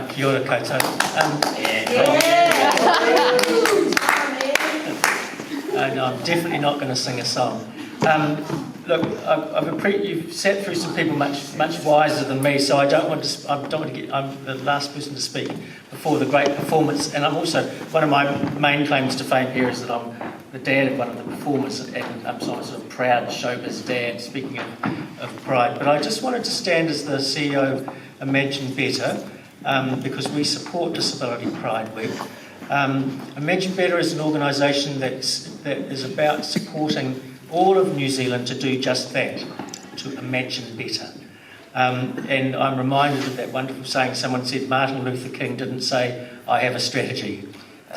Kia ora koutou. And I'm definitely not going to sing a song. Look, you've sat through some people much wiser than me, so I don't want to get. I'm the last person to speak before the great performance, and I'm also one of my main claims to fame here is that I'm the dad of one of the performers, and I'm sort of proud showbiz dad. Speaking of pride, but I just wanted to stand as the CEO of Imagine Better because we support Disability Pride Week. Imagine Better is an organisation that is about supporting all of New Zealand to do just that, to imagine better. And I'm reminded of that wonderful saying someone said Martin Luther King didn't say, I have a strategy.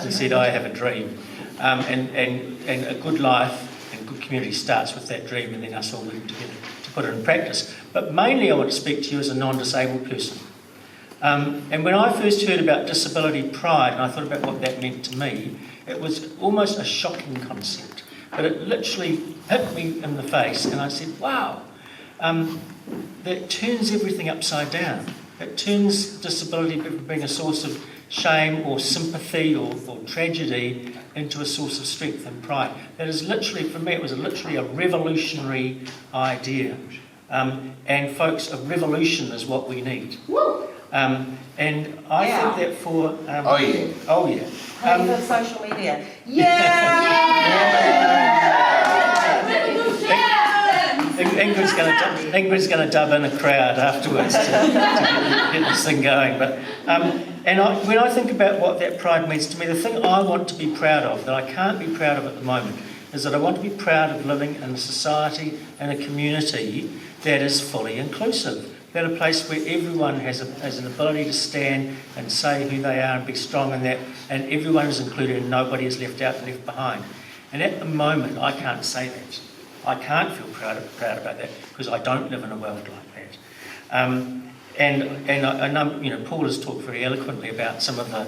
He said, I have a dream. And a good life and good community starts with that dream and then us all working together to put it in practice. But mainly I want to speak to you as a non-disabled person. And when I first heard about disability pride and I thought about what that meant to me, it was almost a shocking concept. But it literally hit me in the face and I said, wow, that turns everything upside down. It turns disability from being a source of shame or sympathy or tragedy into a source of strength and pride. That is literally, for me, it was literally a revolutionary idea. And folks, a revolution is what we need. And I think that for... Oh yeah. For social media. Ingrid's going to dub in a crowd afterwards to get this thing going. But when I think about what that pride means to me, the thing I want to be proud of, that I can't be proud of at the moment, is that I want to be proud of living in a society and a community that is fully inclusive. That a place where everyone has an ability to stand and say who they are and be strong in that, and everyone is included and nobody is left out and left behind. And at the moment, I can't say that. I can't feel proud about that because I don't live in a world like that. And I know, Paul has talked very eloquently about some of the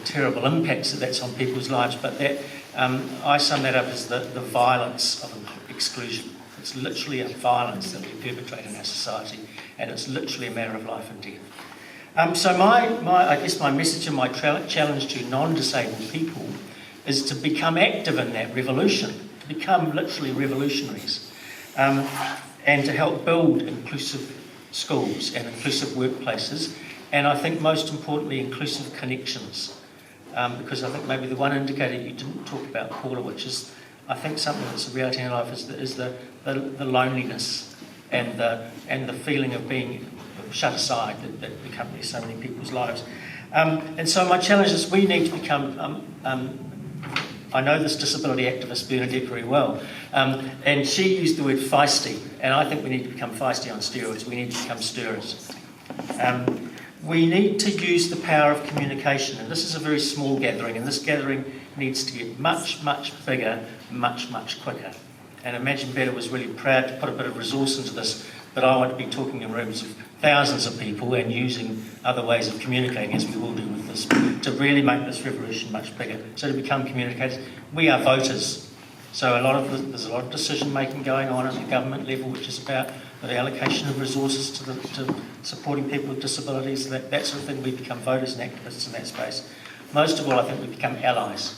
terrible impacts that's on people's lives, but that I sum that up as the violence of exclusion. It's literally a violence that we perpetrate in our society, and it's literally a matter of life and death. So I guess my message and my challenge to non-disabled people is to become active in that revolution, to become literally revolutionaries, and to help build inclusive schools and inclusive workplaces, and I think most importantly inclusive connections, because I think maybe the one indicator you didn't talk about, Paula, which is I think something that's a reality in life is the loneliness and the feeling of being shut aside that accompanies so many people's lives. And so my challenge is we need to become, I know this disability activist Bernadette very well, and she used the word feisty, and I think we need to become feisty on steroids. We need to become stirrers. We need to use the power of communication, and this is a very small gathering, and this gathering needs to get much, much bigger, much, much quicker. And Imagine Better was really proud to put a bit of resource into this, but I want to be talking in rooms of thousands of people and using other ways of communicating, as we will do with this, to really make this revolution much bigger. So to become communicators, we are voters. So there's a lot of decision making going on at the government level, which is about the allocation of resources to supporting people with disabilities, that sort of thing. We become voters and activists in that space. Most of all, I think we become allies.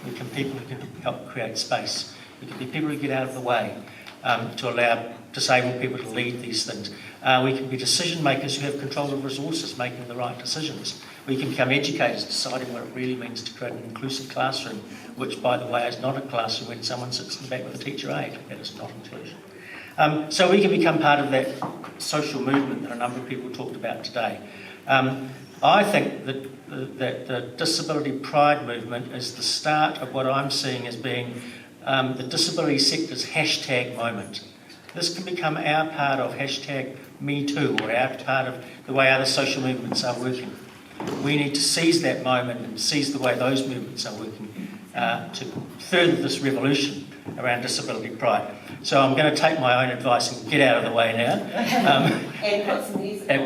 We become people who can help create space. We can be people who get out of the way to allow disabled people to lead these things. We can be decision makers who have control of resources, making the right decisions. We can become educators, deciding what it really means to create an inclusive classroom, which, by the way, is not a classroom when someone sits in the back with a teacher aide. That is not inclusion. So we can become part of that social movement that a number of people talked about today. I think that the disability pride movement is the start of what I'm seeing as being the disability sector's hashtag moment. This can become our part of hashtag #MeToo, or our part of the way other social movements are working. We need to seize that moment and seize the way those movements are working to further this revolution around disability pride. So I'm going to take my own advice and get out of the way now. And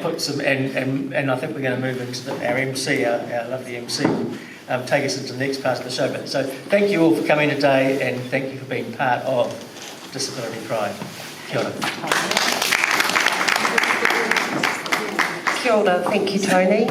put some music and I think we're going to move into our MC, our lovely MC, will take us into the next part of the show. So thank you all for coming today, and thank you for being part of Disability Pride. Kia ora. Kia ora, thank you, Tony.